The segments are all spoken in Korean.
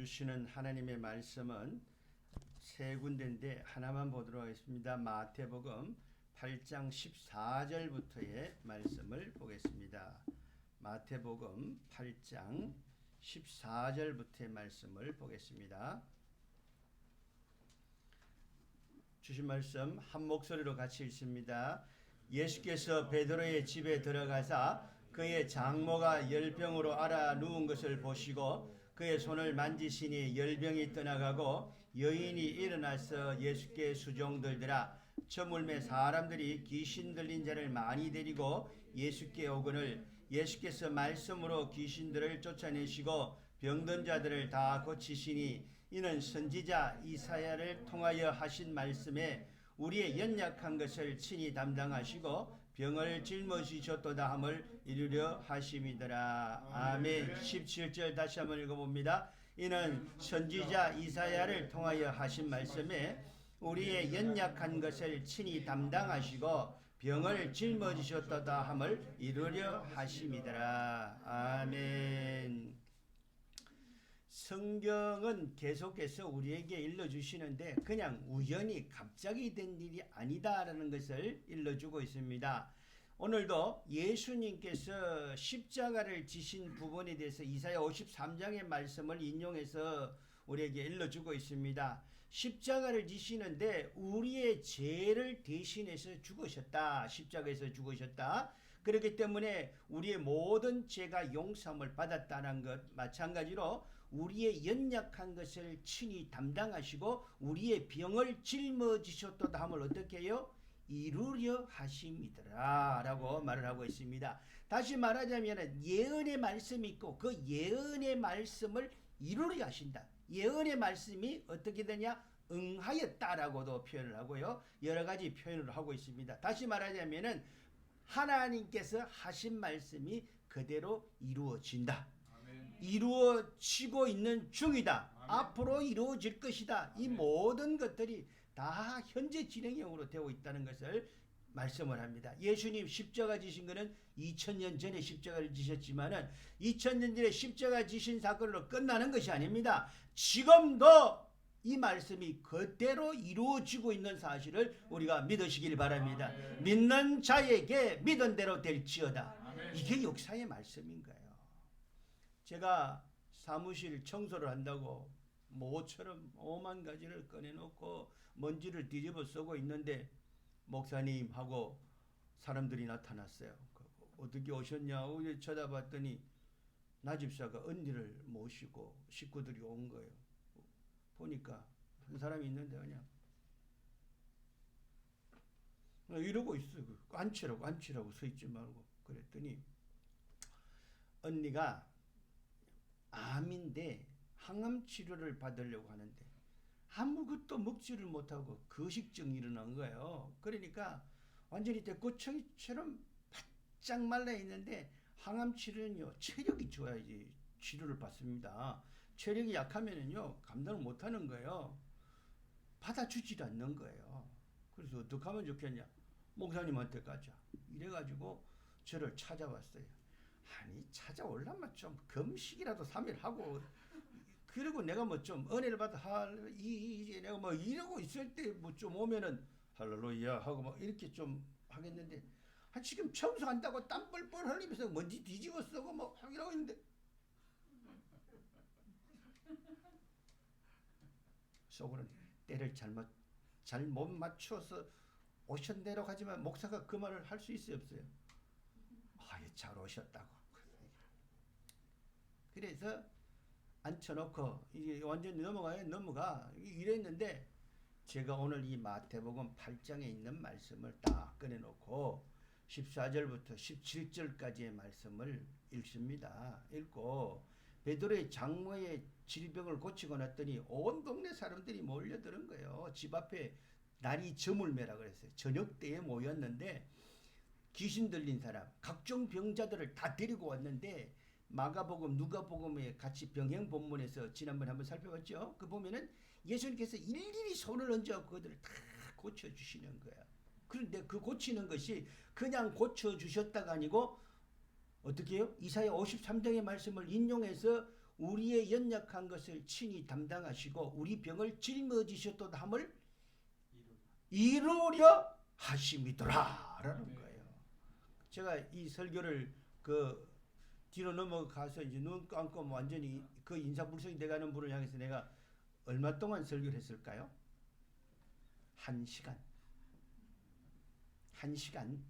주시는 하나님의 말씀은 세 군데인데 하나만 보도록 하겠습니다. 마태복음 8장 14절부터의 말씀을 보겠습니다. 마태복음 8장 14절부터의 말씀을 보겠습니다. 주신 말씀 한 목소리로 같이 읽습니다. 예수께서 베드로의 집에 들어가사 그의 장모가 열병으로 앓아 누운 것을 보시고 그의 손을 만지시니 열병이 떠나가고 여인이 일어나서 예수께 수종들더라. 저물매 사람들이 귀신 들린 자를 많이 데리고 예수께 오거늘 예수께서 말씀으로 귀신들을 쫓아내시고 병든 자들을 다 고치시니 이는 선지자 이사야를 통하여 하신 말씀에 우리의 연약한 것을 친히 담당하시고 병을 짊어지셨도다 함을 이루려 하심이더라. 아멘. 17절 다시 한번 읽어봅니다. 이는 선지자 이사야를 통하여 하신 말씀에 우리의 연약한 것을 친히 담당하시고 병을 짊어지셨도다 함을 이루려 하심이더라. 아멘. 성경은 계속해서 우리에게 일러주시는데 그냥 우연히 갑자기 된 일이 아니다라는 것을 일러주고 있습니다. 오늘도 예수님께서 십자가를 지신 부분에 대해서 이사야 53장의 말씀을 인용해서 우리에게 일러주고 있습니다. 십자가를 지시는데 우리의 죄를 대신해서 죽으셨다. 십자가에서 죽으셨다. 그렇기 때문에 우리의 모든 죄가 용서함을 받았다는 것 마찬가지로 우리의 연약한 것을 친히 담당하시고 우리의 병을 짊어지셨도다 함을 어떻게 해요? 이루려 하심이더라 라고 말을 하고 있습니다. 다시 말하자면 예언의 말씀이 있고 그 예언의 말씀을 이루려 하신다. 예언의 말씀이 어떻게 되냐? 응하였다라고도 표현을 하고요. 여러 가지 표현을 하고 있습니다. 다시 말하자면 하나님께서 하신 말씀이 그대로 이루어진다. 아멘. 이루어지고 있는 중이다. 아멘. 앞으로 이루어질 것이다. 이 모든 것들이 다 현재 진행형으로 되고 있다는 것을 말씀을 합니다. 예수님 십자가 지신 것은 2000년 전에 십자가를 지셨지만은 2000년 전에 십자가 지신 사건으로 끝나는 것이 아닙니다. 지금도 이 말씀이 그대로 이루어지고 있는 사실을 우리가 믿으시길 바랍니다. 아멘. 믿는 자에게 믿은 대로 될지어다. 아멘. 이게 역사의 말씀인 거예요. 제가 사무실 청소를 한다고 모처럼 오만 가지를 꺼내놓고 먼지를 뒤집어 쓰고 있는데 목사님하고 사람들이 나타났어요. 어떻게 오셨냐고 쳐다봤더니 나 집사가 언니를 모시고 식구들이 온 거예요. 보니까 한 사람이 있는데 그냥 이러고 있어. 앉히라고 서 있지 말고. 그랬더니 언니가 암인데 항암 치료를 받으려고 하는데 아무것도 먹지를 못하고 거식증이 일어난 거예요. 그러니까 완전히 대꼬챙이처럼 바짝 말라 있는데 항암 치료는요 체력이 좋아야지 치료를 받습니다. 체력이 약하면은요 감당을 못하는 거예요. 받아주질 않는 거예요. 그래서 어떻게 하면 좋겠냐? 목사님한테 가자. 이래가지고 저를 찾아왔어요. 아니 찾아올라면 좀 금식이라도 3일 하고 그리고 내가 뭐 좀 은혜를 받아 이제 내가 뭐 이러고 있을 때 뭐 좀 오면은 할렐루야 하고 뭐 이렇게 좀 하겠는데 지금 청소한다고 땀 뻘뻘 흘리면서 먼지 뒤집어 쓰고 뭐 하기라고 했는데 속으로는 때를 잘못 맞춰서 오셨네라고 하지만 목사가 그 말을 할 수 있어요 없어요? 잘 오셨다고. 그래서 앉혀놓고 이게 완전히 넘어가 이랬는데 제가 오늘 이 마태복음 8장에 있는 말씀을 딱 꺼내놓고 14절부터 17절까지의 말씀을 읽습니다. 읽고 베드로의 장모의 질병을 고치고 났더니 온 동네 사람들이 몰려드는 거예요. 집 앞에 날이 저물매라 그랬어요. 저녁 때에 모였는데 귀신 들린 사람, 각종 병자들을 다 데리고 왔는데 마가복음, 누가복음에 같이 병행 본문에서 지난번에 한번 살펴봤죠. 그 보면은 예수님께서 일일이 손을 얹어 그들을 다 고쳐주시는 거야. 그런데 그 고치는 것이 그냥 고쳐주셨다가 아니고 어떻게 해요? 이사야 53장의 말씀을 인용해서 우리의 연약한 것을 친히 담당하시고 우리 병을 짊어지셨도다 함을 이루려 하심이더라 라는 거예요. 제가 이 설교를 뒤로 넘어가서 이제 눈 감고 완전히 그 인사불성이 돼가는 분을 향해서 내가 얼마 동안 설교를 했을까요? 1시간. 1시간.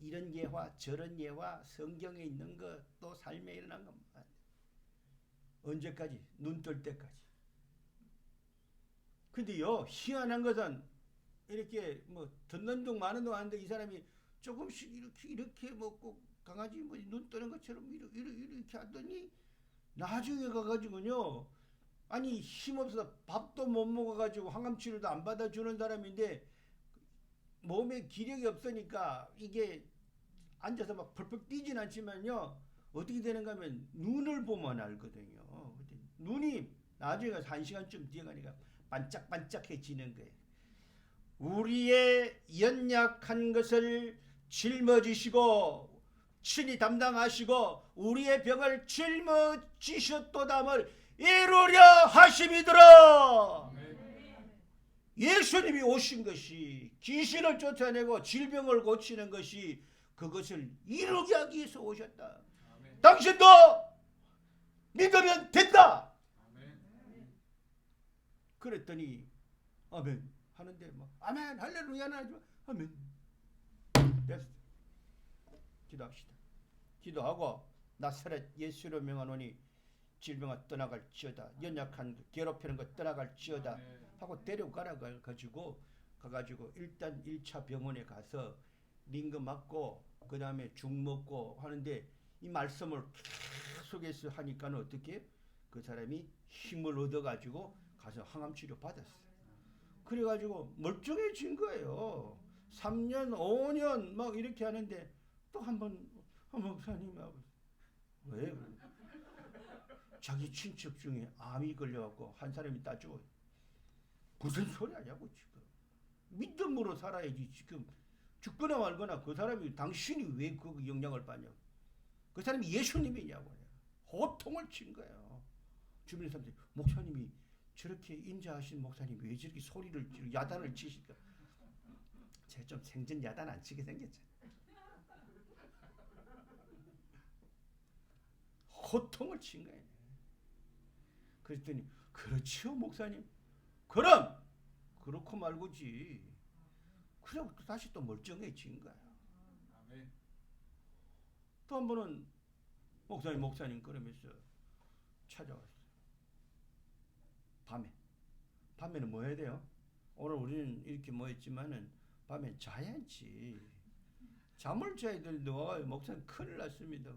이런 예화 저런 예화 성경에 있는 것 또 삶에 일어난 것만 언제까지? 눈 뜰 때까지. 근데요 희한한 것은 이렇게 뭐 듣는 둥 마는 둥 하는데 이 사람이 조금씩 이렇게 먹고 강아지 뭐 눈 뜨는 것처럼 이렇게 하더니 나중에 가가지고요 아니 힘없어서 밥도 못 먹어가지고 항암치료도 안 받아주는 사람인데 몸에 기력이 없으니까 이게 앉아서 막 펄펄 뛰진 않지만요 어떻게 되는가 하면 눈을 보면 알거든요. 눈이 나중에 가서 1시간쯤 뒤에 가니까 반짝반짝해지는 거예요. 우리의 연약한 것을 짊어지시고 친히 담당하시고 우리의 병을 짊어지셨도담을 이루려 하심이더라. 예수님이 오신 것이 귀신을 쫓아내고 질병을 고치는 것이 그것을 이루게 하기 위해서 오셨다. 당신도 믿으면 된다. 그랬더니 아멘 하는데 뭐 아멘 할렐루야는 하지만 아멘 됐어. 기도합시다. 기도하고 나사렛 예수로 명하노니 질병아 떠나갈지어다. 연약한 것 괴롭히는 것 떠나갈지어다 하고 데려가라 가지고 가가지고 일단 1차 병원에 가서 링거 맞고 그 다음에 죽 먹고 하는데 이 말씀을 계속해서 하니까는 어떻게 그 사람이 힘을 얻어가지고 가서 항암치료 받았어요. 그래가지고 멀쩡해진 거예요. 3년 5년 막 이렇게 하는데 또 한번 목사님하고 왜 자기 친척 중에 암이 걸려갖고 한 사람이 따지고 무슨 소리 하냐고 지금 믿음으로 살아야지 지금 죽거나 말거나 그 사람이 당신이 왜 그 영향을 받냐 그 사람이 예수님이냐고 호통을 친 거예요. 주변 사람들이 목사님이 저렇게 인자하신 목사님이 왜 저렇게 소리를 야단을 치실까. 제가 좀 생전 야단 안 치게 생겼죠. 호통을 친 거예요. 그랬더니 그렇지요 목사님. 그럼 그렇고 말고지. 그래고 다시 또 멀쩡해진 거야. 또 한 번은 목사님 그러면서 찾아왔어요. 밤에는 뭐 해야 돼요? 오늘 우리는 이렇게 모였지만은 밤에 자야지. 잠을 자야 되는데 목사님 큰일 났습니다.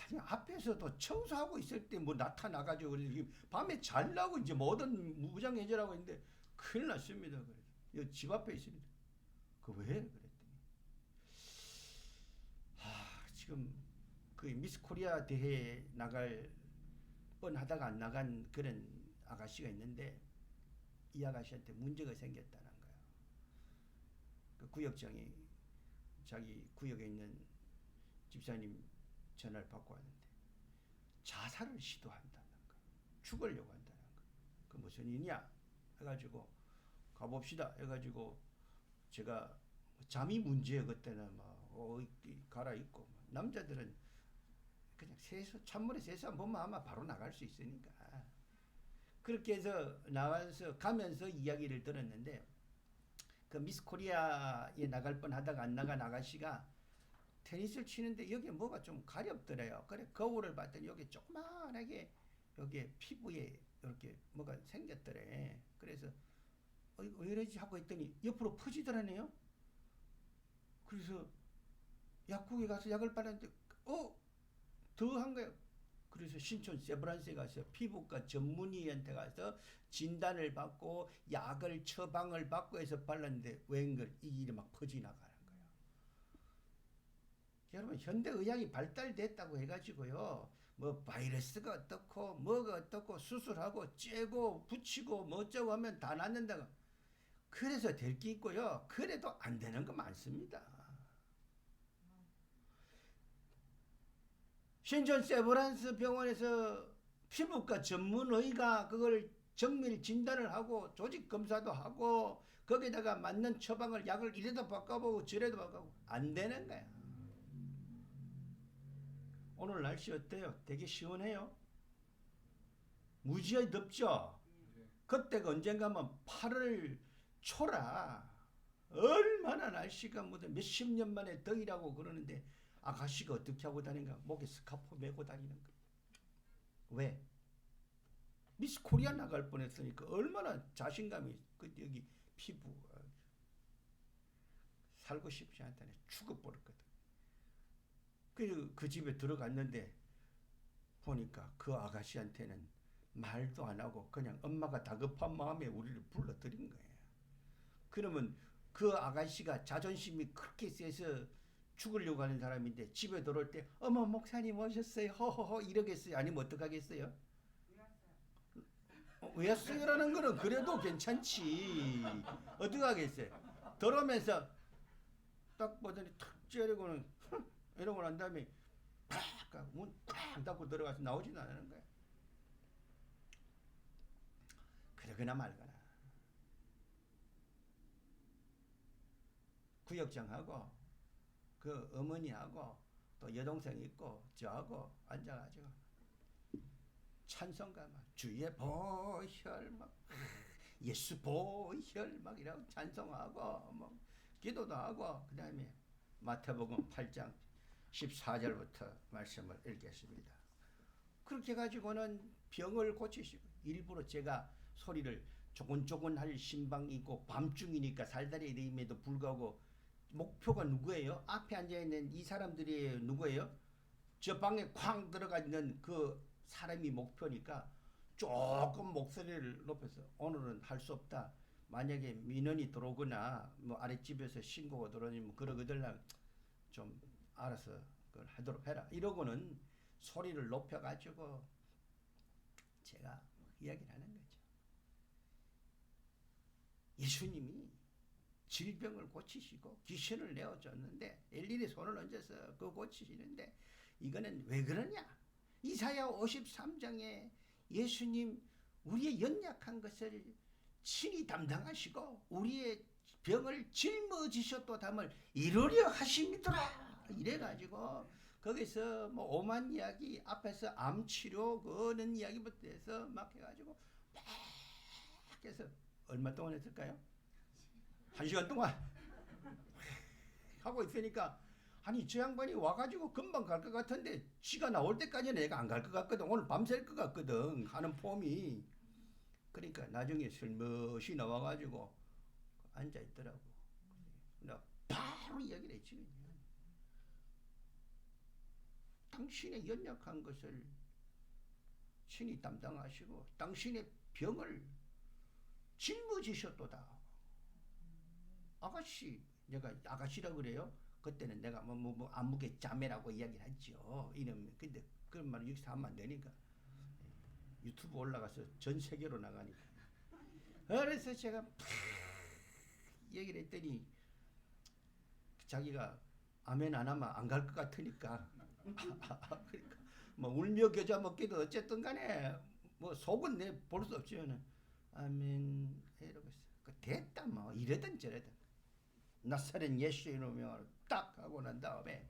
아니 앞에서도 청소하고 있을 때 뭐 나타나가지고 그래 밤에 잘라고 이제 모든 무장해제라고 했는데 큰일 났습니다. 그래. 집 앞에 있습니다. 왜? 그랬더니 지금 그 미스 코리아 대회에 나갈 뻔하다가 안 나간 그런 아가씨가 있는데 이 아가씨한테 문제가 생겼다는 거예요. 그 구역장이 자기 구역에 있는 집사님 전화를 받고 왔는데 자살을 시도한다는 거예요. 죽으려고 한다는 거예요. 그 무슨 일이냐 해가지고 가봅시다 해가지고 제가 잠이 문제야 그때는 막 갈아입고 남자들은 그냥 찬물에 세수 보면 아마 바로 나갈 수 있으니까 그렇게 해서 나와서 가면서 이야기를 들었는데 그 미스 코리아에 나갈 뻔하다가 안 나간 아가씨가 테니스를 치는데 여기에 뭐가 좀 가렵더래요. 그래 거울을 봤더니 여기 조그만하게 여기 피부에 이렇게 뭐가 생겼더래. 그래서 왜 이러지 하고 했더니 옆으로 퍼지더라네요. 그래서 약국에 가서 약을 빨았는데 더한 거예요. 그래서 신촌 세브란스에 가서 피부과 전문의한테 가서 진단을 받고 약을 처방을 받고 해서 발랐는데 웬걸 이 일이 막 퍼지나가는 거예요. 여러분 현대의학이 발달됐다고 해가지고요 뭐 바이러스가 어떻고 뭐가 어떻고 수술하고 째고 붙이고 뭐 어쩌고 하면 다 낫는다고 그래서 될 게 있고요 그래도 안 되는 거 많습니다. 신촌 세브란스 병원에서 피부과 전문의가 그걸 정밀 진단을 하고 조직 검사도 하고 거기다가 맞는 처방을 약을 이래도 바꿔보고 저래도 바꿔보고 안 되는 거야. 오늘 날씨 어때요? 되게 시원해요? 무지하게 덥죠? 그때가 언젠가면 8월 초라. 얼마나 날씨가 몇십 년 만에 덕이라고 그러는데 아가씨가 어떻게 하고 다니는가? 목에 스카프 메고 다니는 거야. 왜? 미스 코리아 나갈 뻔했으니까 얼마나 자신감이 여기 피부 살고 싶지 않다네. 죽어버렸거든. 그 집에 들어갔는데 보니까 그 아가씨한테는 말도 안 하고 그냥 엄마가 다급한 마음에 우리를 불러들인 거예요. 그러면 그 아가씨가 자존심이 그렇게 세서 죽으려고 하는 사람인데 집에 들어올 때 어머 목사님 오셨어요 허허허 이러겠어요? 아니면 어떡하겠어요? 왜 왔어요라는 거는 그래도 괜찮지. 어떡하겠어요? 들어오면서 딱 보더니 탁 찌르고는 이러고 난 다음에 문 꽉 닫고 들어가서 나오지는 않는 거야. 그러거나 말거나 구역장하고 그 어머니하고 또 여동생 있고 저하고 앉아가지고 찬송가 막 주의 보혈 막 예수 보혈 막 이라고 찬송하고 뭐 기도도 하고 그 다음에 마태복음 8장 14절부터 말씀을 읽겠습니다. 그렇게 가지고는 병을 고치시고 일부러 제가 소리를 조곤조곤 할 신방이 있고 밤중이니까 살다리에 임에도 불구하고 목표가 누구예요? 앞에 앉아있는 이 사람들이 누구예요? 저 방에 쾅 들어가 있는 그 사람이 목표니까 조금 목소리를 높여서 오늘은 할 수 없다. 만약에 민원이 들어오거나 뭐 아랫집에서 신고가 들어오면 그러거들랑 좀 알아서 그걸 하도록 해라. 이러고는 소리를 높여가지고 제가 이야기를 하는 거죠. 예수님이 질병을 고치시고 귀신을 내어줬는데 일일이 손을 얹어서 그거 고치시는데 이거는 왜 그러냐? 이사야 53장에 예수님 우리의 연약한 것을 친히 담당하시고 우리의 병을 짊어지셨도담을 이루려 하심이더라. 이래가지고 거기서 뭐 오만 이야기 앞에서 암치료 그는 이야기부터 해서 막 해가지고 막 해서 얼마 동안 했을까요? 1시간 동안 하고 있으니까 아니 저 양반이 와가지고 금방 갈 것 같은데 지가 나올 때까지는 내가 안 갈 것 같거든. 오늘 밤샐 것 같거든 하는 폼이. 그러니까 나중에 슬며시 나와가지고 앉아있더라고. 나 바로 이야기를 했지. 당신의 연약한 것을 친히 담당하시고 당신의 병을 짊어지셨도다. 아가씨, 내가 아가씨라고 그래요? 그때는 내가 뭐 안무게 자매라고 이야기를 했죠. 이름. 근데 그런 말을 여기서 하면 안 되니까. 유튜브 올라가서 전 세계로 나가니까. 그래서 제가 얘기를 했더니 자기가 아멘 안 하면 안 갈 것 같으니까. 그러니까 뭐 울며 겨자 먹기도 어쨌든 간에 뭐 속은 내 볼 수 없지. 아멘 이러고 있어. 됐다 뭐 이러든 저러든. 나사렛 예수의 이름으로 딱 하고 난 다음에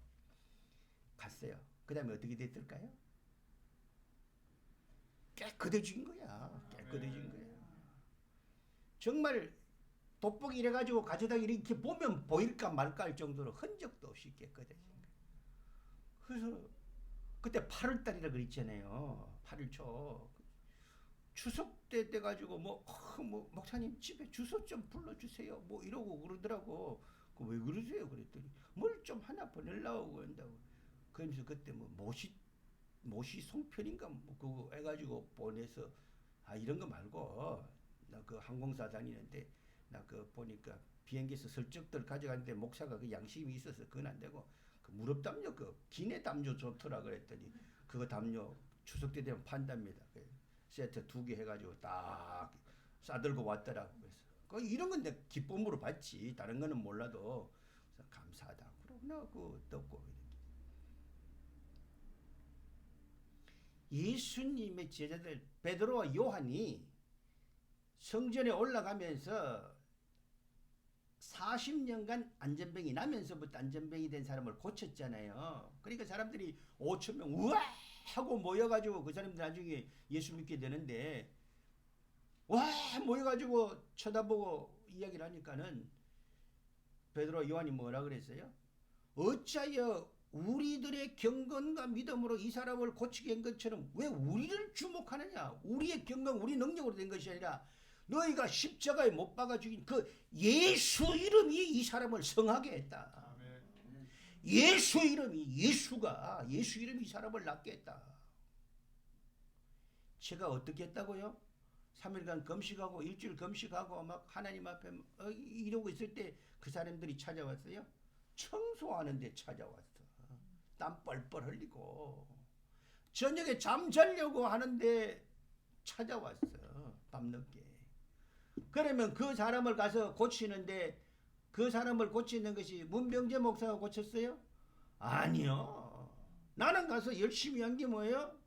갔어요. 그 다음에 어떻게 됐을까요? 깨끗해진 거야. 깨끗해진 거야. 정말 돋보기 이래가지고 가져다 이렇게 보면 보일까 말까 할 정도로 흔적도 없이 깨끗해진 거야. 그래서 그때 8월달이라 그랬잖아요. 8월 초. 추석 때 돼가지고 뭐 목사님 집에 주소 좀 불러주세요. 뭐 이러고 그러더라고. 왜 그러세요? 그랬더니 뭘 좀 하나 보내려고 한다고. 그러면서 그때 뭐 모시 송편인가 뭐 그거 해가지고 보내서 이런 거 말고 나 그 항공사 다니는데 나 그 보니까 비행기에서 슬쩍들 가져가는데 목사가 그 양심이 있어서 그건 안 되고 그 무릎 담요 그 기내 담요 좋더라 그랬더니 그거 담요 추석 때 되면 판답니다. 세트 2개 해가지고 딱 싸들고 왔더라고. 그래서 이런 건 내 기쁨으로 받지. 다른 거는 몰라도 감사하다. 그러고 나 그거 떴고 예수님의 제자들 베드로와 요한이 성전에 올라가면서 40년간 안전병이 나면서부터 안전병이 된 사람을 고쳤잖아요. 그러니까 사람들이 5천 명 우와 하고 모여가지고 그 사람들 나중에 예수 믿게 되는데 와 모여가지고 쳐다보고 이야기를 하니까는 베드로와 요한이 뭐라 그랬어요? 어찌하여 우리들의 경건과 믿음으로 이 사람을 고치게 한 것처럼 왜 우리를 주목하느냐? 우리의 경건, 우리 능력으로 된 것이 아니라 너희가 십자가에 못 박아 죽인 그 예수 이름이 이 사람을 성하게 했다. 예수 이름이 예수 이름이 이 사람을 낫게 했다. 제가 어떻게 했다고요? 3일간 금식하고 일주일 금식하고 막 하나님 앞에 이러고 있을 때 그 사람들이 찾아왔어요. 청소하는데 찾아왔어. 땀 뻘뻘 흘리고 저녁에 잠 자려고 하는데 찾아왔어. 밤늦게. 그러면 그 사람을 가서 고치는데 그 사람을 고치는 것이 문병재 목사가 고쳤어요? 아니요. 나는 가서 열심히 한 게 뭐예요?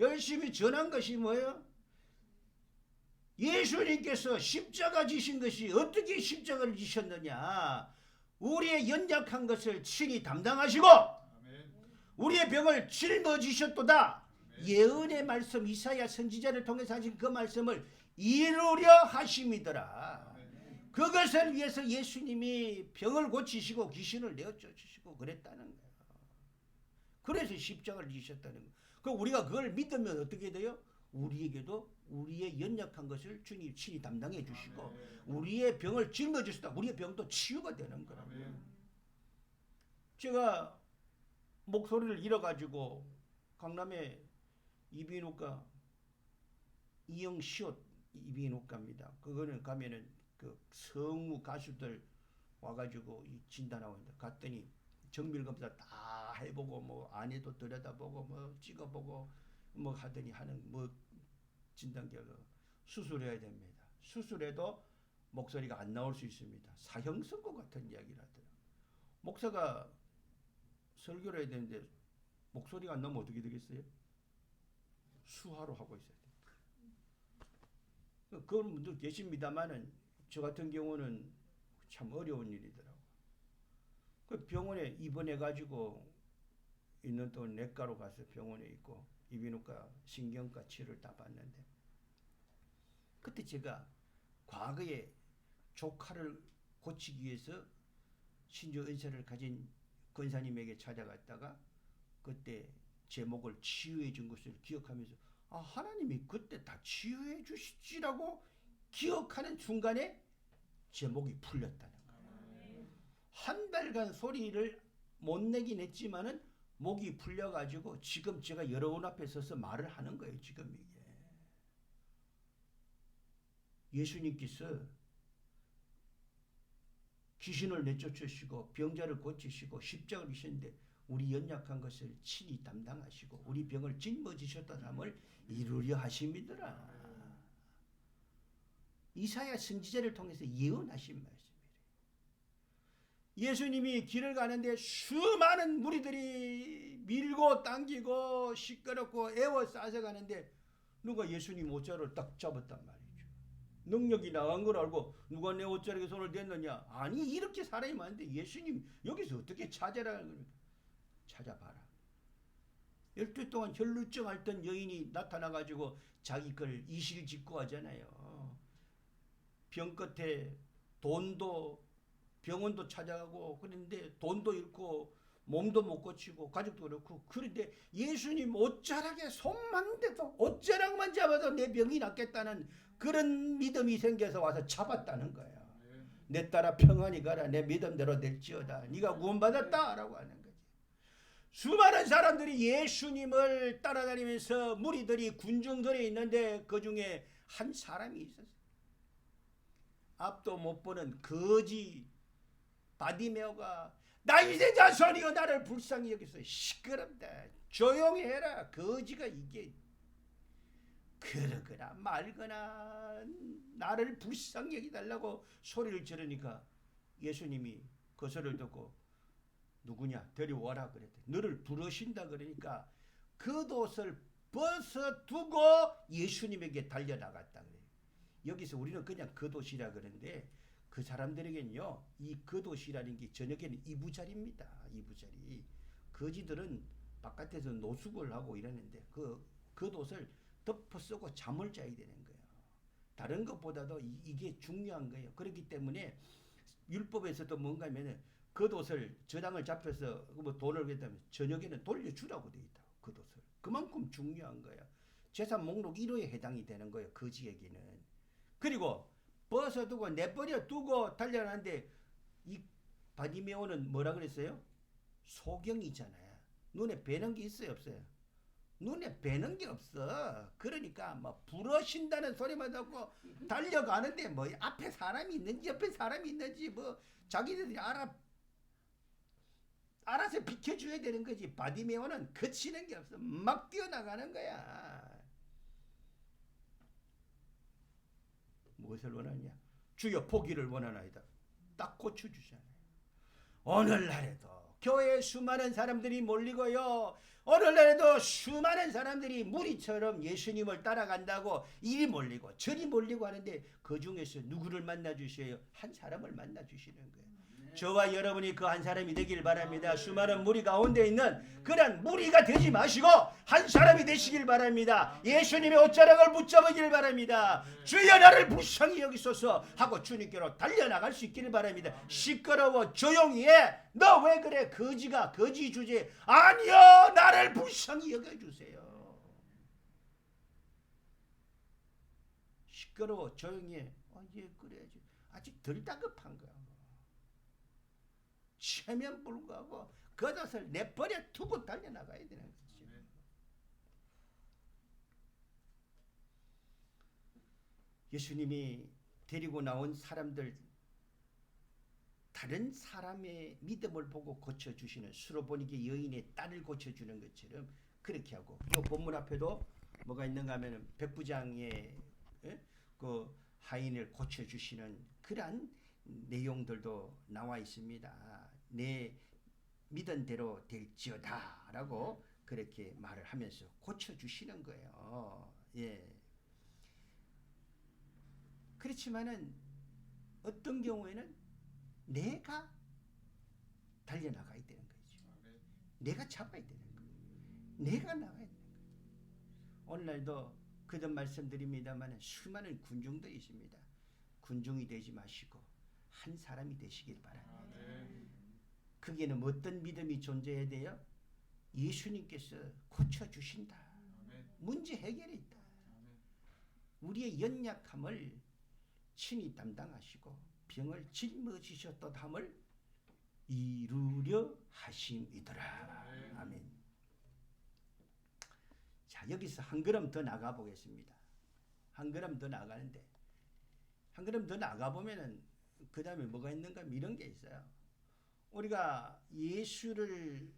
열심히 전한 것이 뭐예요? 예수님께서 십자가 지신 것이 어떻게 십자가를 지셨느냐? 우리의 연약한 것을 친히 담당하시고 우리의 병을 짊어지셨도다. 예언의 말씀 이사야 선지자를 통해서 하신 그 말씀을 이루려 하심이더라. 그것을 위해서 예수님이 병을 고치시고 귀신을 내어쫓으시고 그랬다는 거예요. 그래서 십자가를 지셨다는 거예요. 그럼 우리가 그걸 믿으면 어떻게 돼요? 우리에게도 우리의 연약한 것을 주님 친히 담당해 주시고 우리의 병을 짊어지시다. 우리의 병도 치유가 되는 거라고요. 제가 목소리를 잃어가지고 강남에 이비인후과 이영시옷 이비인후과입니다. 그거는 가면은 그 성우 가수들 와가지고 진단하고 있는데 갔더니 정밀검사 다 해보고 뭐 안에도 들여다보고 뭐 찍어보고 뭐 하더니 하는 뭐 진단 결과 수술해야 됩니다. 수술해도 목소리가 안 나올 수 있습니다. 사형 선고 같은 이야기를 하더라고요. 목사가 설교를 해야 되는데 목소리가 안 나오면 어떻게 되겠어요? 수화로 하고 있어야 돼요. 그런 분들 계십니다만은 저 같은 경우는 참 어려운 일이더라고요. 그 병원에 입원해가지고 있는 동안 내과로 가서 병원에 있고 이비인후과 신경과 치료를 다 받는데 그때 제가 과거에 조카를 고치기 위해서 신주 은사를 가진 권사님에게 찾아갔다가 그때 제 목을 치유해 준 것을 기억하면서 아 하나님이 그때 다 치유해 주시지라고 기억하는 순간에 제 목이 풀렸다는 거예요. 한 달간 소리를 못 내긴 했지만은 목이 풀려가지고 지금 제가 여러분 앞에 서서 말을 하는 거예요. 지금 이게 예수님께서 귀신을 내쫓으시고 병자를 고치시고 십자가를 지셨는데 우리 연약한 것을 친히 담당하시고 우리 병을 짊어지셨다는 함을 이루려 하심이더라. 이사야 선지자를 통해서 예언하신 말씀이래요. 예수님이 길을 가는데 수많은 무리들이 밀고 당기고 시끄럽고 애워싸서 가는데 누가 예수님 옷자를 딱 잡았단 말이죠. 능력이 나간 걸 알고 누가 내 옷자락에 손을 댔느냐? 아니 이렇게 사람이 많은데 예수님 여기서 어떻게 찾아라는 겁니까? 찾아봐라. 12주 동안 혈루증 앓던 여인이 나타나가지고 자기 걸 이실직고 하잖아요. 병 끝에 돈도 병원도 찾아가고 그런데 돈도 잃고 몸도 못 고치고 가족도 그렇고 그런데 예수님 옷자락에 손만 대도 옷자락만 잡아도 내 병이 낫겠다는 그런 믿음이 생겨서 와서 잡았다는 거예요. 내 따라 평안히 가라. 내 믿음대로 될지어다. 네가 구원받았다 라고 하는 거지. 수많은 사람들이 예수님을 따라다니면서 무리들이 군중들에 있는데 그 중에 한 사람이 있었어요. 앞도 못 보는 거지 바디메오가 다윗의 자손이여 나를 불쌍히 여기서 시끄럽다. 조용히 해라. 거지가 이게 그러거나 말거나 나를 불쌍히 여기달라고 소리를 지르니까 예수님이 그 소리를 듣고 누구냐 데려와라 그랬대. 너를 부르신다 그러니까 겉옷을 벗어두고 예수님에게 달려나갔다 그래요. 여기서 우리는 그냥 겉옷이라 그러는데 그 사람들에게는요, 이 겉옷이라는 게 저녁에는 이부자리입니다. 이부자리. 거지들은 바깥에서 노숙을 하고 이러는데 그 겉옷을 덮어 쓰고 잠을 자야 되는 거예요. 다른 것보다도 이게 중요한 거예요. 그렇기 때문에 율법에서도 뭔가 하면은 겉옷을 저당을 잡혀서 뭐 돈을 냈다면 저녁에는 돌려주라고 돼 있다. 겉옷을. 그만큼 중요한 거예요. 재산 목록 1호에 해당이 되는 거예요. 거지에게는. 그리고 벗어두고 내버려 두고 달려나는데 이 바디메오는 뭐라 그랬어요? 소경이잖아요. 눈에 뵈는 게 있어요, 없어요? 눈에 뵈는 게 없어. 그러니까 뭐 부러신다는 소리만 듣고 달려가는데 뭐 앞에 사람이 있는지 옆에 사람이 있는지 뭐 자기들이 알아서 비켜줘야 되는 거지. 바디메오는 거치는 게 없어. 막 뛰어나가는 거야. 무엇을 원하냐? 주여 보기를 원하나이다. 딱 고쳐주잖아요. 오늘날에도 교회에 수많은 사람들이 몰리고요. 오늘날에도 수많은 사람들이 무리처럼 예수님을 따라간다고 이리 몰리고 저리 몰리고 하는데 그 중에서 누구를 만나주셔요? 한 사람을 만나주시는 거예요. 저와 여러분이 그 한 사람이 되길 바랍니다. 수많은 무리 가운데 있는 그런 무리가 되지 마시고 한 사람이 되시길 바랍니다. 예수님의 옷자락을 붙잡으길 바랍니다. 주여 나를 불쌍히 여기소서 하고 주님께로 달려나갈 수 있기를 바랍니다. 시끄러워 조용히 해. 너 왜 그래? 거지가 거지 주제. 아니요, 나를 불쌍히 여겨주세요. 시끄러워 조용히 해. 예, 그래야지. 아직 덜 다급한 거야. 체면 불구하고 겉옷을 내버려 두고 달려나가야 되는 거죠. 예수님이 데리고 나온 사람들, 다른 사람의 믿음을 보고 고쳐주시는 수로보니게 여인의 딸을 고쳐주는 것처럼 그렇게 하고, 이 본문 앞에도 뭐가 있는가 하면 백부장의 그 하인을 고쳐주시는 그러한 내용들도 나와 있습니다. 내 믿은 대로 될지어다 라고 그렇게 말을 하면서 고쳐주시는 거예요. 예. 그렇지만은 어떤 경우에는 내가 달려나가야 되는 거죠. 내가 잡아야 되는 거예요. 내가 나가야 되는 거예요. 오늘날도 그전 말씀드립니다만 수많은 군중들이 있습니다. 군중이 되지 마시고 한 사람이 되시길 바랍니다. 거기에는 어떤 믿음이 존재해야 돼요? 예수님께서 고쳐주신다. 문제 해결이 있다. 우리의 연약함을 친히 담당하시고 병을 짊어지셨던 이루려 하심이더라. 아멘. 자, 여기서 한 걸음 더 나가 보겠습니다. 한 걸음 더 나가는데 한 걸음 더 나가 보면은 그 다음에 뭐가 있는가 이런 게 있어요. 우리가 예수를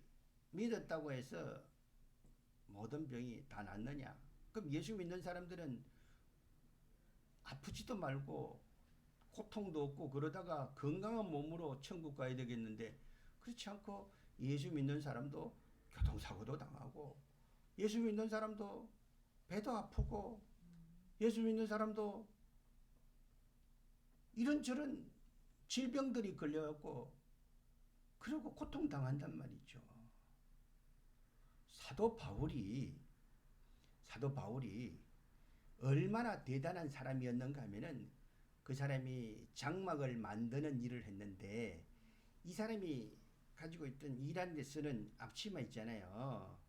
믿었다고 해서 모든 병이 다 낫느냐? 그럼 예수 믿는 사람들은 아프지도 말고 고통도 없고 그러다가 건강한 몸으로 천국 가야 되겠는데, 그렇지 않고 예수 믿는 사람도 교통사고도 당하고 예수 믿는 사람도 배도 아프고 예수 믿는 사람도 이런저런 질병들이 걸려갖고 그리고 고통당한단 말이죠. 사도 바울이 얼마나 대단한 사람이었는가 하면은 그 사람이 장막을 만드는 일을 했는데 이 사람이 가지고 있던 일하는 데 쓰는 앞치마 있잖아요.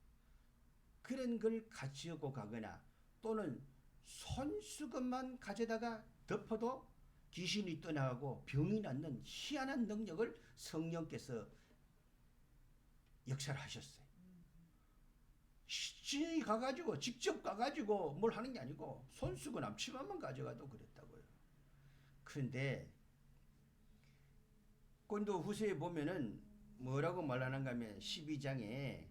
그런 걸 가지고 가거나 또는 손수건만 가져다가 덮어도 귀신이 떠나가고 병이 낫는 희한한 능력을 성령께서 역사를 하셨어요. 직접 가가지고 뭘 하는 게 아니고 손수건 앞치마만 가져가도 그랬다고요. 그런데 고린도 후서에 보면은 뭐라고 말하는가 하면 12장에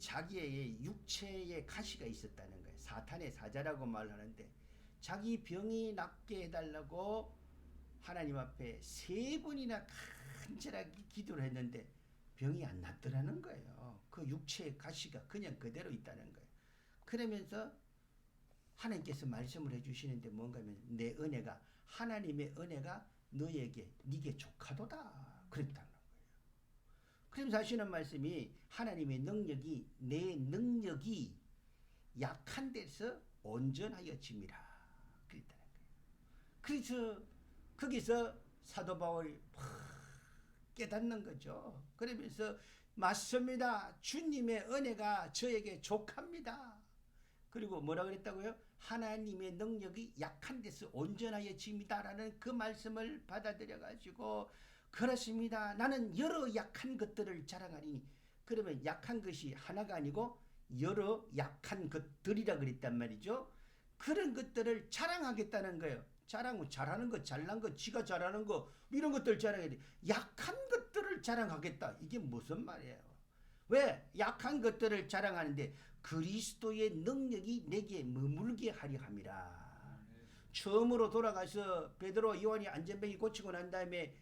자기의 육체에 가시가 있었다는 거예요. 사탄의 사자라고 말하는데 자기 병이 낫게 해달라고 하나님 앞에 3번이나 간절하게 기도를 했는데 병이 안 낫더라는 거예요. 그 육체의 가시가 그냥 그대로 있다는 거예요. 그러면서 하나님께서 말씀을 해주시는데 뭔가 하면 내 은혜가 하나님의 은혜가 너에게 네게 족하도다 그랬다는 거예요. 그러면서 하시는 말씀이 하나님의 능력이 내 능력이 약한 데서 온전하여 짐이라 그랬다는 거예요. 그래서 거기서 사도 바울이 깨닫는 거죠. 그러면서 맞습니다. 주님의 은혜가 저에게 족합니다. 그리고 뭐라 그랬다고요? 하나님의 능력이 약한 데서 온전하여 짐이다라는 그 말씀을 받아들여 가지고 그렇습니다. 나는 여러 약한 것들을 자랑하리니 그러면 약한 것이 하나가 아니고 여러 약한 것들이라 그랬단 말이죠. 그런 것들을 자랑하겠다는 거예요. 잘하는 거, 잘난 거, 지가 잘하는 거 이런 것들 자랑해야 돼. 약한 것들을 자랑하겠다. 이게 무슨 말이에요? 왜? 약한 것들을 자랑하는데 그리스도의 능력이 내게 머물게 하려 함이라. 처음으로 돌아가서 베드로, 요한이 안전병이 고치고 난 다음에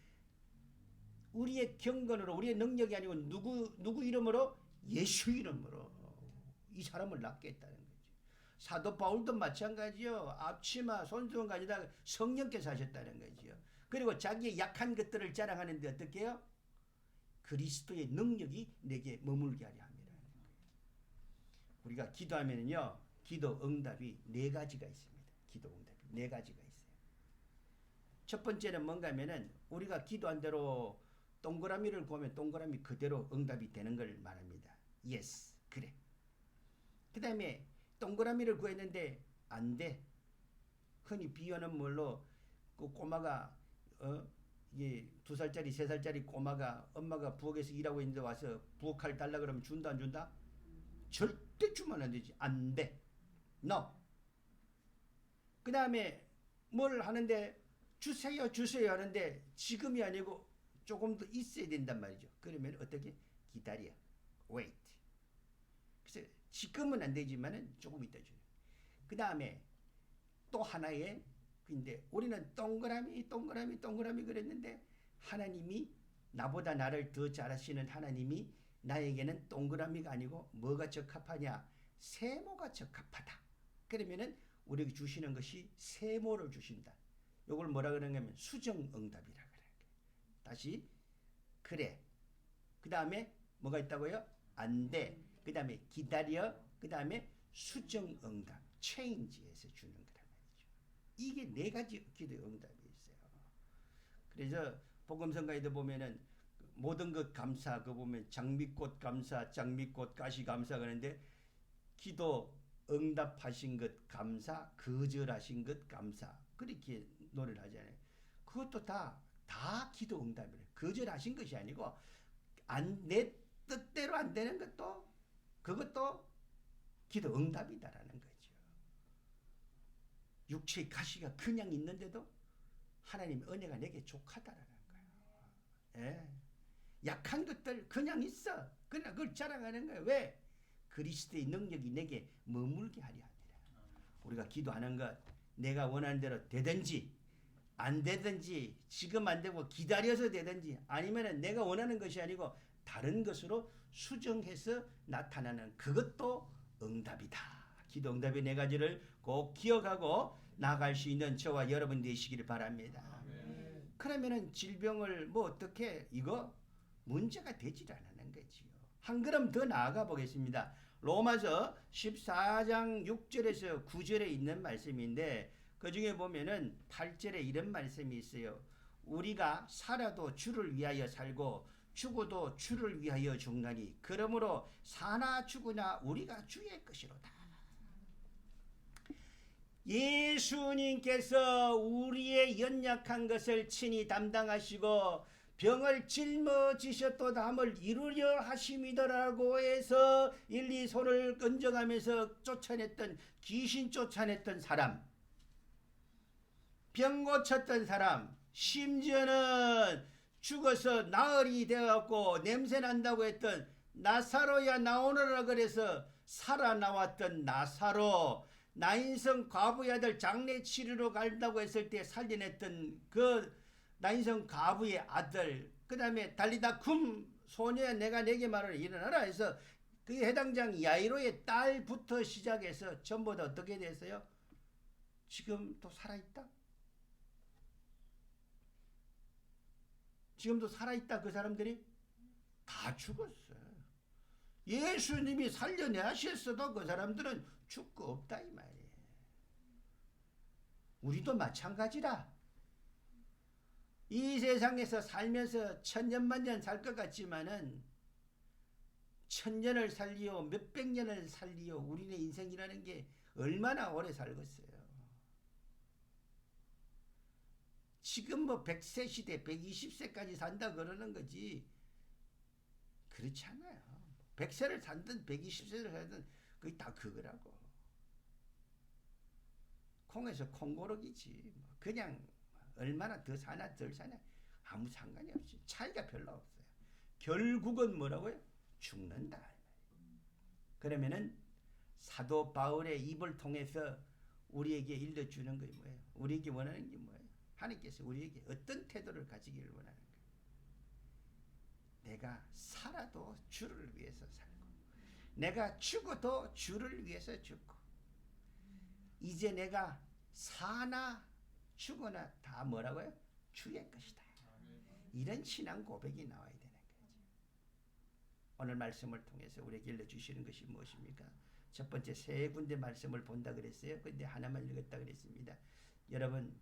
우리의 경건으로 우리의 능력이 아니고 누구 이름으로? 예수 이름으로 이 사람을 낫게 했다는 거죠. 사도 바울도 마찬가지요. 앞치마 손수건가 아니다 성령께서 하셨다는 거죠. 그리고 자기의 약한 것들을 자랑하는데 어떻게 해요? 그리스도의 능력이 내게 머물게 하려 합니다. 우리가 기도하면요, 기도 응답이 4가지가 있습니다. 기도 응답이 4가지가 있어요. 첫 번째는 뭔가 하면은 우리가 기도한 대로 동그라미를 보면 동그라미 그대로 응답이 되는 걸 말합니다. Yes, 그래. 그 다음에 동그라미를 구했는데 안 돼. 흔히 비유하는 말로 그 꼬마가 이게 2살짜리 3살짜리 꼬마가 엄마가 부엌에서 일하고 있는데 와서 부엌칼 달라 그러면 준다 안 준다? 절대 주면 안 되지. 안 돼. No. 그 다음에 뭘 하는데 주세요 하는데 지금이 아니고 조금 더 있어야 된단 말이죠. 그러면 어떻게? 기다려. Wait. 그래서 지금은 안 되지만은 조금 있다 줘요. 그 다음에 또 하나의 근데 우리는 동그라미 그랬는데 하나님이 나보다 나를 더 잘하시는 하나님이 나에게는 동그라미가 아니고 뭐가 적합하냐? 세모가 적합하다. 그러면은 우리에게 주시는 것이 세모를 주신다. 이걸 뭐라 그러냐면 수정응답이라 그래요. 다시 그래. 그 다음에 뭐가 있다고요? 안 돼. 그 다음에 기다려. 그 다음에 수정응답. 체인지에서 주는 거란 말이죠. 이게 4가지 기도의 응답이 있어요. 그래서 복음성가에도 보면은 모든 것 감사, 그거 보면 장미꽃 감사, 장미꽃 가시 감사 그러는데 기도 응답하신 것 감사, 거절하신 것 감사 그렇게 노래를 하잖아요. 그것도 다 기도 응답이래요. 거절하신 것이 아니고 내 뜻대로 안 되는 것도 그것도 기도 응답이다라는 거죠. 육체의 가시가 그냥 있는데도 하나님의 은혜가 내게 족하다라는 거예요. 예. 약한 것들 그냥 있어. 그냥 그걸 자랑하는 거예요. 왜? 그리스도의 능력이 내게 머물게 하려 합니다. 우리가 기도하는 것 내가 원하는 대로 되든지 안 되든지 지금 안 되고 기다려서 되든지 아니면 내가 원하는 것이 아니고 다른 것으로 수정해서 나타나는 그것도 응답이다. 기도 응답의 4가지를 꼭 기억하고 나아갈 수 있는 저와 여러분 되시기를 바랍니다. 그러면은 질병을 뭐 어떻게 이거 문제가 되질 않는 거지요. 한 걸음 더 나아가 보겠습니다. 로마서 14장 6절에서 9절에 있는 말씀인데 그 중에 보면은 8절에 이런 말씀이 있어요. 우리가 살아도 주를 위하여 살고 죽어도 주를 위하여 죽나니 그러므로 사나 죽으나 우리가 주의 것이로다. 예수님께서 우리의 연약한 것을 친히 담당하시고 병을 짊어지셨도다 함을 이루려 하심이더라고 해서 1, 2 손을 끈적하면서 쫓아냈던 귀신 쫓아냈던 사람, 병 고쳤던 사람, 심지어는 죽어서 나흘이 되었고 냄새 난다고 했던 나사로야 나오너라 그래서 살아나왔던 나사로, 나인성 과부의 아들 장례 치르러 간다고 했을 때 살려냈던 그 나인성 과부의 아들, 그 다음에 달리다 쿰 소녀야 내가 내게 말하노니 일어나라 해서 그 해당장 야이로의 딸부터 시작해서 전부 다 어떻게 됐어요? 지금도 살아있다? 지금도 살아있다 그 사람들이? 다 죽었어. 예수님이 살려내셨어도 그 사람들은 죽고 없다 이 말이에요. 우리도 마찬가지라. 이 세상에서 살면서 천년만년 살 것 같지만은 천년을 살리요 몇백 년을 살리요 우리네 인생이라는 게 얼마나 오래 살겠어요. 지금 뭐 100세 시대 120세까지 산다 그러는 거지 그렇지 않아요. 100세를 살든 120세를 살든 그게 다 그거라고. 콩에서 콩고르기지 그냥 얼마나 더 사나 덜 사나 아무 상관이 없이 차이가 별로 없어요. 결국은 뭐라고요? 죽는다. 그러면은 사도 바울의 입을 통해서 우리에게 일러주는 게 뭐예요? 우리에게 원하는 게 뭐예요? 하나님께서 우리에게 어떤 태도를 가지기를 원하는 거예요? 내가 살아도 주를 위해서 살고 내가 죽어도 주를 위해서 죽고 이제 내가 사나 죽거나 다 뭐라고요? 주의 것이다. 이런 신앙 고백이 나와야 되는 거죠. 오늘 말씀을 통해서 우리에게 일러주시는 것이 무엇입니까? 첫 번째 세 군데 말씀을 본다 그랬어요. 근데 하나만 읽었다 그랬습니다. 여러분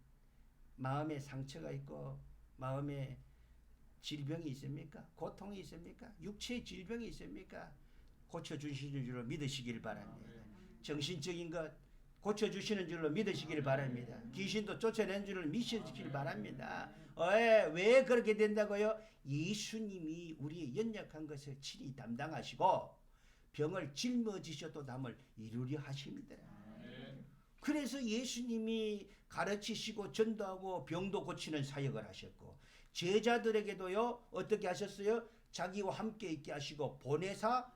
마음에 상처가 있고 마음에 질병이 있습니까? 고통이 있습니까? 육체의 질병이 있습니까? 고쳐주시는 줄로 믿으시길 바랍니다. 정신적인 것 고쳐주시는 줄로 믿으시길 바랍니다. 귀신도 쫓아내는 줄로 믿으시길 바랍니다. 왜 그렇게 된다고요? 예수님이 우리의 연약한 것을 친히 담당하시고 병을 짊어지셔도 담을 이루려 하십니다. 그래서 예수님이 가르치시고 전도하고 병도 고치는 사역을 하셨고 제자들에게도요 어떻게 하셨어요? 자기와 함께 있게 하시고 보내사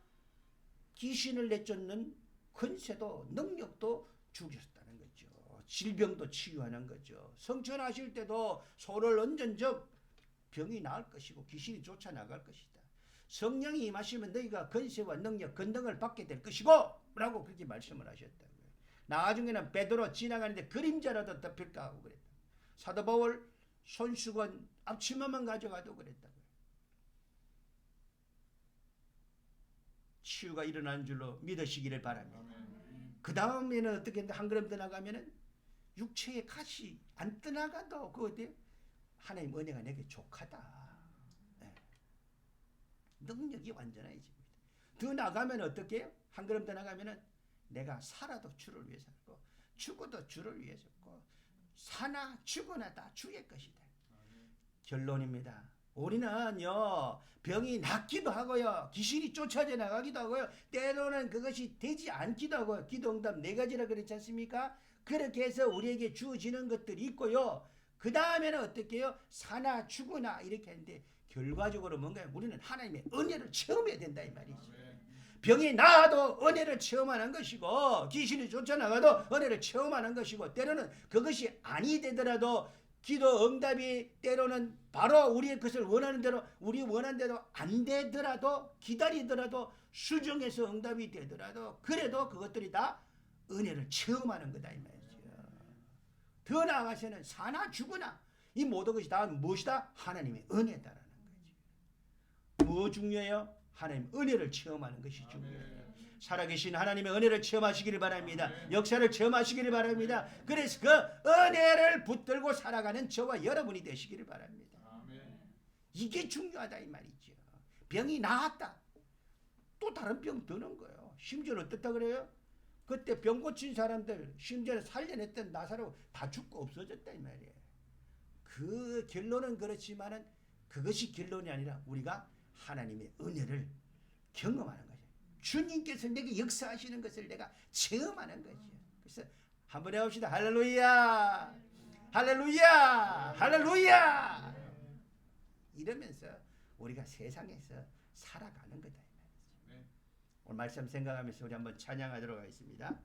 귀신을 내쫓는 권세도 능력도 주셨다는 거죠. 질병도 치유하는 거죠. 성천하실 때도 손을 얹은 적 병이 나을 것이고 귀신이 쫓아나갈 것이다. 성령이 임하시면 너희가 권세와 능력, 권능을 받게 될 것이고 라고 그렇게 말씀을 하셨다고요. 나중에는 베드로 지나가는데 그림자라도 덮일까 하고 그랬다. 사도 바울 손수건 앞치마만 가져가도 그랬다고요. 치유가 일어난 줄로 믿으시기를 바랍니다. 그 다음에는 어떻게 했는데 한 걸음 더 나가면은 육체의 가시 안 떠나가도 그 어때요? 하나님 은혜가 내게 족하다. 네. 능력이 완전해집니다. 더 나가면 어떻게 해요? 한 걸음 더 나가면은 내가 살아도 주를 위해 살고 죽어도 주를 위해 살고 사나 죽어나 다 주의 것이다. 결론입니다. 우리는요 병이 낫기도 하고요 귀신이 쫓아져 나가기도 하고요 때로는 그것이 되지 않기도 하고요. 기도응답 4가지라 그랬지 않습니까? 그렇게 해서 우리에게 주어지는 것들이 있고요. 그 다음에는 어떻게 해요? 사나 죽으나 이렇게 하는데 결과적으로 뭔가요? 우리는 하나님의 은혜를 체험해야 된다 이 말이죠. 병이 나아도 은혜를 체험하는 것이고 귀신이 쫓아나가도 은혜를 체험하는 것이고 때로는 그것이 아니 되더라도 기도 응답이 때로는 바로 우리의 것을 원하는 대로 우리 원하는 대로 안 되더라도 기다리더라도 수정해서 응답이 되더라도 그래도 그것들이 다 은혜를 체험하는 거다 이 말이죠. 더 나아가서는 사나 죽으나 이 모든 것이 다 무엇이다? 하나님의 은혜다라는 거죠. 뭐 중요해요? 하나님 은혜를 체험하는 것이 중요해요. 살아계신 하나님의 은혜를 체험하시기를 바랍니다. 역사를 체험하시기를 바랍니다. 그래서 그 은혜를 붙들고 살아가는 저와 여러분이 되시기를 바랍니다. 이게 중요하다 이 말이죠. 병이 나았다. 또 다른 병 드는 거예요. 심지어는 어떻다 그래요? 그때 병 고친 사람들 심지어는 살려냈던 나사로 다 죽고 없어졌다 이 말이에요. 그 결론은 그렇지만은 그것이 결론이 아니라 우리가 하나님의 은혜를 경험하는 거죠. 주님께서 내게 역사하시는 것을 내가 체험하는 거죠. 그래서 한번 해봅시다. 할렐루야, 할렐루야, 할렐루야. 이러면서 우리가 세상에서 살아가는 거다. 오늘 말씀 생각하면서 우리 한번 찬양하도록 하겠습니다.